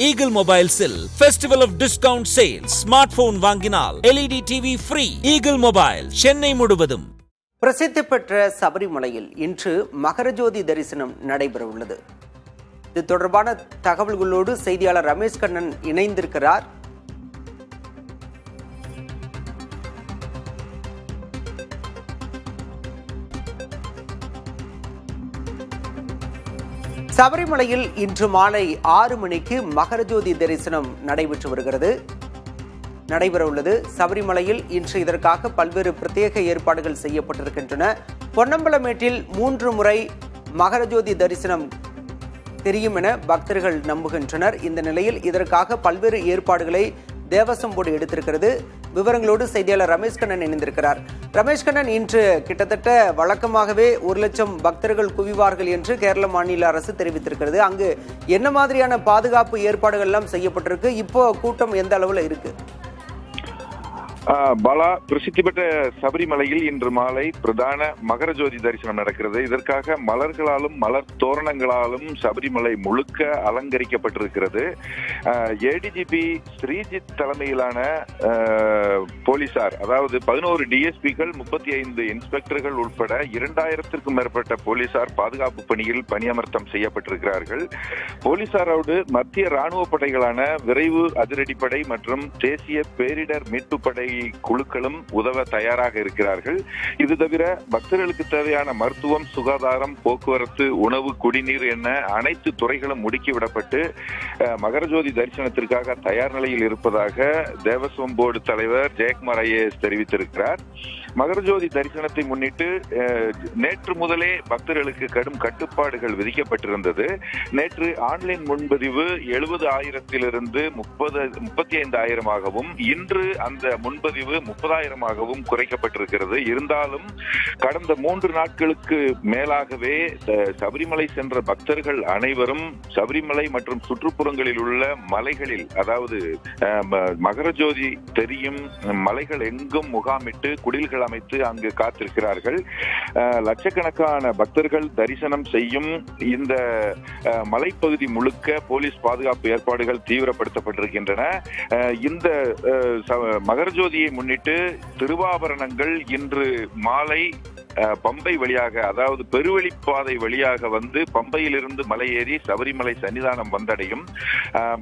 Eagle Mobiles-இல் Festival of Discount Sale. Smartphone வாங்கினால் LED TV free. Eagle Mobile, Chennai முழுவதும். பிரசித்தி பெற்ற சபரிமலையில் இன்று மகரஜோதி தரிசனம் நடைபெற உள்ளது. இது தொடர்பான தகவல்களோடு செய்தியாளர் ரமேஷ் கண்ணன் இணைந்திருக்கிறார். சபரிமலையில் இன்று மாலை 6 மணிக்கு மகரஜோதி தரிசனம் நடைபெற உள்ளது. சபரிமலையில் இன்று இதற்காக பல்வேறு பிரத்யேக ஏற்பாடுகள் செய்யப்பட்டிருக்கின்றன. பொன்னம்பலமேட்டில் 3 முறை மகரஜோதி தரிசனம் தெரியும் என பக்தர்கள் நம்புகின்றனர். இந்த நிலையில் இதற்காக பல்வேறு ஏற்பாடுகளை தேவசம் போர்டு எடுத்திருக்கிறது. விவரங்களோடு செய்தியாளர் ரமேஷ் கண்ணன் இணைந்திருக்கிறார். ரமேஷ் கண்ணன், இன்று கிட்டத்தட்ட வழக்கமாகவே 1 லட்சம் பக்தர்கள் குவிவார்கள் என்று கேரள மாநில அரசு தெரிவித்திருக்கிறது. அங்கு என்ன மாதிரியான பாதுகாப்பு ஏற்பாடுகள் எல்லாம் செய்யப்பட்டிருக்கு? இப்போ கூட்டம் எந்த அளவுல இருக்கு? பாலா, பிரசித்தி பெற்ற சபரிமலையில் இன்று மாலை பிரதான மகரஜோதி தரிசனம் நடக்கிறது. இதற்காக மலர்களாலும் மலர் தோரணங்களாலும் சபரிமலை முழுக்க அலங்கரிக்கப்பட்டிருக்கிறது. ஏடிஜிபி ஸ்ரீஜித் தலைமையிலான போலீசார், அதாவது 11 டிஎஸ்பிகள், 35 இன்ஸ்பெக்டர்கள் உட்பட 2000க்கும் மேற்பட்ட போலீசார் பாதுகாப்பு பணியில் பணியமர்த்தம் செய்யப்பட்டிருக்கிறார்கள். போலீசாரோடு மத்திய ராணுவ படைகளான விரைவு அதிரடிப்படை மற்றும் தேசிய பேரிடர் மீட்பு படை குழுக்களும் உதவ தயாராக இருக்கிறார்கள். இது தவிர பக்தர்களுக்கு தேவையான மருத்துவம், சுகாதாரம், போக்குவரத்து, உணவு, குடிநீர் என அனைத்து துறைகளும் முடுக்கிவிடப்பட்டு மகரஜோதி தரிசனத்திற்காக தயார் நிலையில் இருப்பதாக தேவஸ்வம் போர்டு தலைவர் ஜெயக்குமார் ஐஏஎஸ் தெரிவித்திருக்கிறார். மகரஜோதி தரிசனத்தை முன்னிட்டு நேற்று முதலே பக்தர்களுக்கு கடும் கட்டுப்பாடுகள் விதிக்கப்பட்டிருந்தது. நேற்று ஆன்லைன் முன்பதிவு 70,000 35,000 இன்று அந்த முன்பதிவு 30,000 குறைக்கப்பட்டிருக்கிறது. இருந்தாலும் கடந்த 3 நாட்களுக்கு மேலாகவே சபரிமலை சென்ற பக்தர்கள் அனைவரும் சபரிமலை மற்றும் சுற்றுப்புறங்களில் உள்ள மலைகளில், அதாவது மகரஜோதி தெரியும் மலைகள் எங்கும் முகாமிட்டு குடில்கள் அமைத்து அங்கு காத்திருக்கிறார்கள். லட்சக்கணக்கான பக்தர்கள் தரிசனம் செய்யும் இந்த மலைப்பகுதி முழுக்க போலீஸ் பாதுகாப்பு ஏற்பாடுகள் தீவிரப்படுத்தப்பட்டிருக்கின்றன. இந்த மகரஜோதியை முன்னிட்டு திருவாபரணங்கள் இன்று மாலை பம்பை வழியாக, அதாவது பெருவெளிப்பாதை வழியாக வந்து பம்பையிலிருந்து மலையேறி சபரிமலை சன்னிதானம் வந்தடையும்.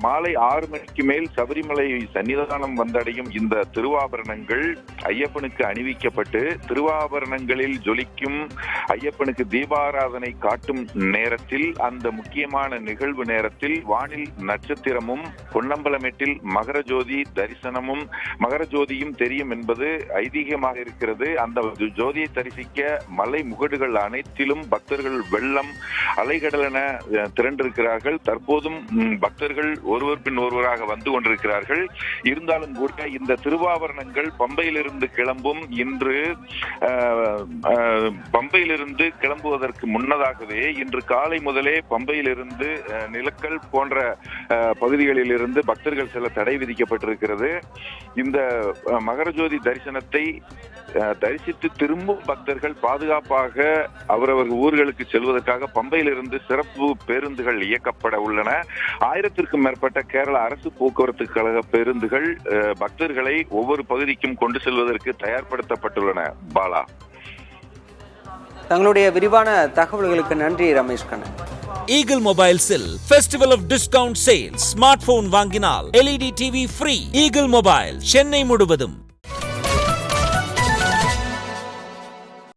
மாலை 6 மணிக்கு மேல் சபரிமலை சன்னிதானம் வந்தடையும் இந்த திருவாபரணங்கள் ஐயப்பனுக்கு அணிவிக்கப்பட்டு திருவாபரணங்களில் ஜொலிக்கும் ஐயப்பனுக்கு தீபாராதனை காட்டும் நேரத்தில், அந்த முக்கியமான நிகழ்வு நேரத்தில் வானில் நட்சத்திரமும் பொன்னம்பலமேட்டில் மகரஜோதி தரிசனமும் மகரஜோதியும் தெரியும் என்பது ஐதீகமாக இருக்கிறது. அந்த ஜோதியை தரிசிக்க மலை முகடுகள் அனைத்திலும் பக்தர்கள் வெள்ளம் அலைகடல் என திரண்டிருக்கிறார்கள். தற்போதும் பக்தர்கள் ஒருவர் பின் ஒருவராக வந்து கொண்டிருக்கிறார்கள். இருந்தாலும் கூட இந்த திருவாபரணங்கள் பம்பையிலிருந்து கிளம்பும் இன்று பம்பையிலிருந்து கிளம்புவதற்கு முன்னதாகவே இன்று காலை முதலே பம்பையிலிருந்து நிலக்கல் போன்ற பகுதிகளில் இருந்து பக்தர்கள் செல்ல தடை விதிக்கப்பட்டிருக்கிறது. இந்த மகரஜோதி தரிசனத்தை தரிசித்து திரும்பும் பக்தர்கள் பாதுகாப்பாக அவரவர் ஊர்களுக்கு செல்வதற்காக பம்பையிலிருந்து சிறப்பு பேருந்துகள் இயக்கப்பட உள்ளன. 1000க்கும் மேற்பட்ட கேரள அரசு போக்குவரத்து கழக பேருந்துகள் பக்தர்களை ஒவ்வொரு பகுதிக்கும் கொண்டு செல்வதற்கு தயார்படுத்தப்பட்டுள்ளன. பாலா, தங்களுடைய விரிவான தகவல்களுக்கு நன்றி Ramesh Kannan. Eagle Mobiles-இல் Festival of Discount Sale. Smartphone வாங்கினால் LED TV free. Eagle Mobile, Chennai முழுவதும்.